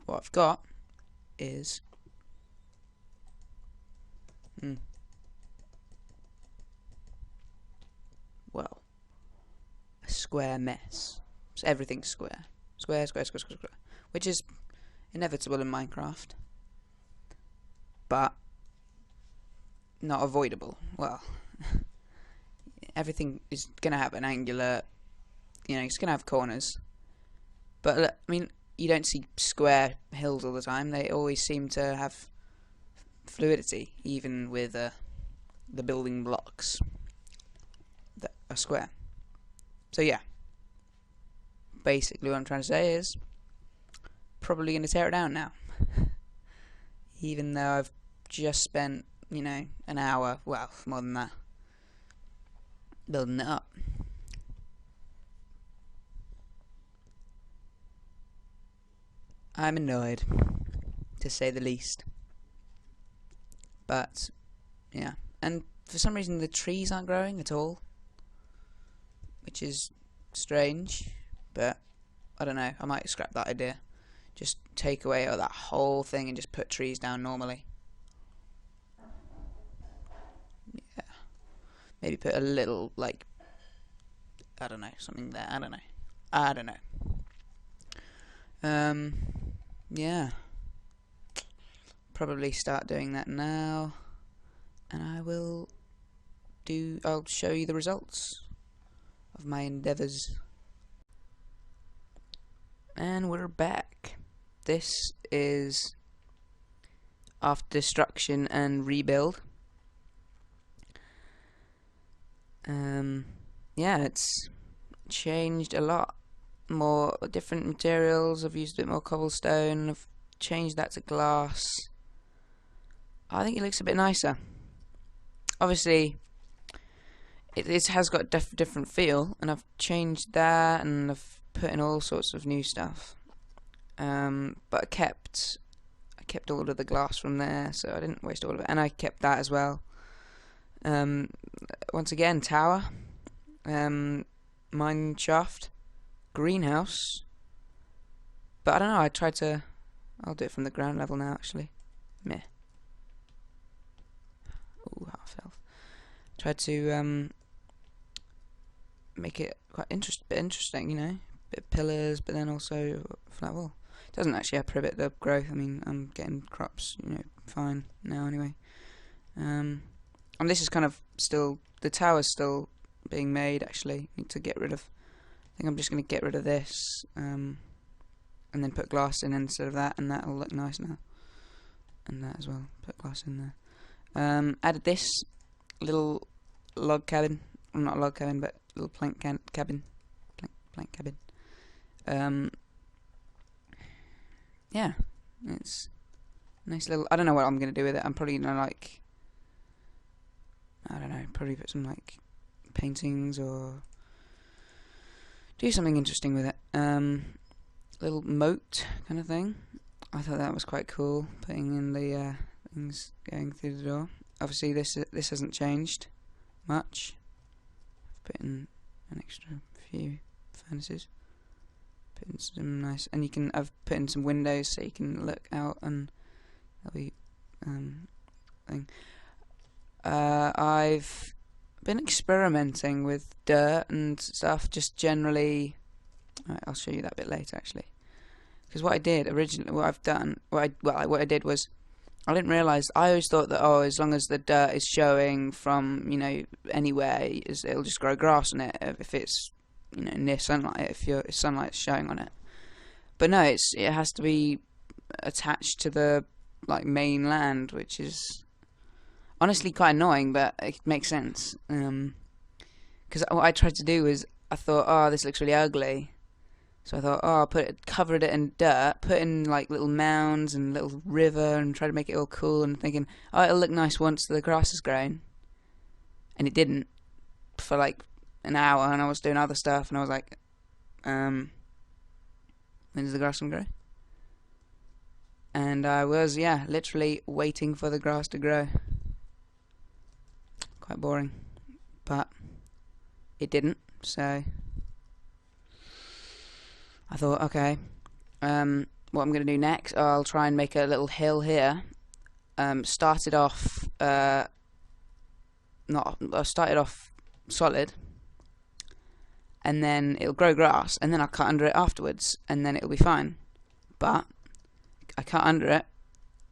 what I've got is well, a square mess. So everything's square. Square, square, square, square, square. Which is inevitable in Minecraft. But not avoidable. Well, everything is going to have an angular, it's going to have corners. But, I mean, you don't see square hills all the time. They always seem to have fluidity, even with the building blocks that are square. So, yeah. Basically what I'm trying to say is probably going to tear it down now. Even though I've just spent, an hour, well, more than that, building it up. I'm annoyed, to say the least. But, yeah. And for some reason the trees aren't growing at all, which is strange, but I don't know, I might scrap that idea. Just take away that whole thing and just put trees down normally. Yeah. Maybe put a little, I don't know, something there. I don't know. Yeah. Probably start doing that now. And I'll show you the results of my endeavours. And we're back. This is after destruction and rebuild. Yeah, it's changed a lot. More different materials. I've used a bit more cobblestone. I've changed that to glass. I think it looks a bit nicer. Obviously, it has got a different feel, and I've changed that, and I've put in all sorts of new stuff. But I kept all of the glass from there, so I didn't waste all of it, and I kept that as well. Once again, tower, mine shaft, greenhouse. But I don't know. I'll do it from the ground level now. Actually, meh. Ooh, half health. Tried to make it quite interesting, bit of pillars, but then also flat wall. It doesn't actually prohibit the growth. I mean, I'm getting crops, fine now anyway. And this is kind of still, the tower's still being made. Actually, need to get rid of. I think I'm just going to get rid of this, and then put glass in instead of that, and that'll look nice now. And that as well. Put glass in there. Added this little log cabin. Well, not a log cabin, but little plank cabin. Plank cabin. Yeah, it's a nice little. I don't know what I'm gonna do with it. I'm probably gonna I don't know, probably put some paintings or do something interesting with it. Little moat kind of thing. I thought that was quite cool. Putting in the things going through the door. Obviously, this hasn't changed much. I've put in an extra few furnaces. Put in some nice, and I've put in some windows so you can look out, and that'll be thing. I've been experimenting with dirt and stuff, just generally. Right, I'll show you that a bit later, actually. Because what I did originally, what I did was, I didn't realise. I always thought that as long as the dirt is showing from anywhere, it'll just grow grass on it if it's near sunlight. If sunlight's showing on it, but no, it has to be attached to the main land, which is honestly quite annoying, but it makes sense. Because what I tried to do was, I thought, this looks really ugly. So I thought, I'll covered it in dirt, put in little mounds and little river, and try to make it all cool, and thinking, it'll look nice once the grass is grown. And it didn't for an hour, and I was doing other stuff, and I was like, when is the grass gonna grow? And I was, literally waiting for the grass to grow. Quite boring, but it didn't, so I thought, okay, what what I'm going to do next, I'll try and make a little hill here. Started off I started off solid, and then it'll grow grass, and then I'll cut under it afterwards, and then it'll be fine. But I cut under it,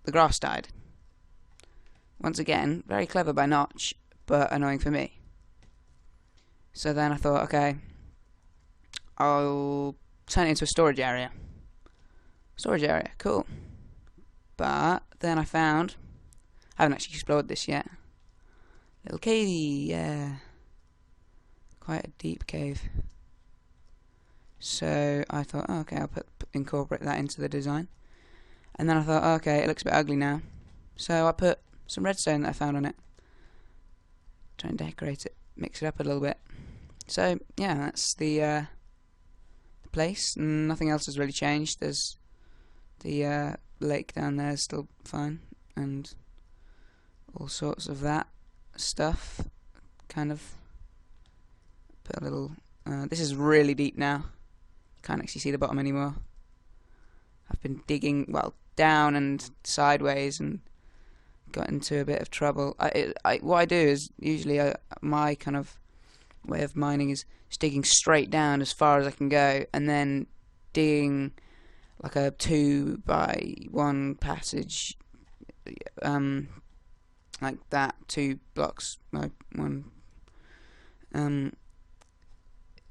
the grass died. Once again, very clever by Notch, but annoying for me. So then I thought, okay, I'll turn it into a storage area. Storage area, cool. But then I found, I haven't actually explored this yet. Little cavey, yeah. Quite a deep cave. So I thought, oh, okay, I'll incorporate that into the design. And then I thought, oh, okay, it looks a bit ugly now. So I put some redstone that I found on it. Try and decorate it, mix it up a little bit. So yeah, that's the place. Nothing else has really changed. There's the lake down there is still fine, and all sorts of that stuff. Kind of put a little. This is really deep now. Can't actually see the bottom anymore. I've been digging down and sideways and got into a bit of trouble. What I do is usually my kind of way of mining is just digging straight down as far as I can go, and then digging like a 2x1 passage, like that, 2 blocks by 1.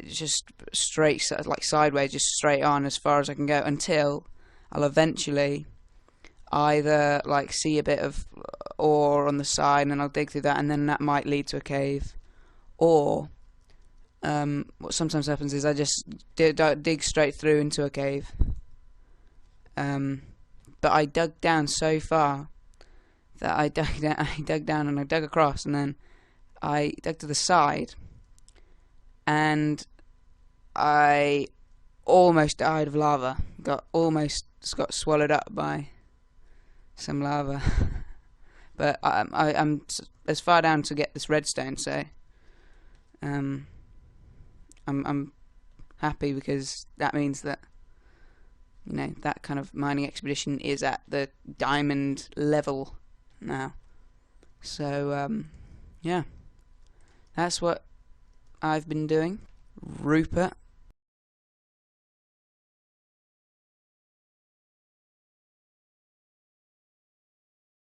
Just straight, like sideways, just straight on as far as I can go until I'll eventually either like see a bit of ore on the side, and then I'll dig through that, and then that might lead to a cave. Or what sometimes happens is I just dig straight through into a cave. But I dug down so far that I dug down and I dug across, and then I dug to the side, and I almost died of lava. Almost got swallowed up by some lava. But I'm as far down to get this redstone, so I'm happy, because that means that, you know, that kind of mining expedition is at the diamond level now. So yeah, that's what I've been doing. Rupert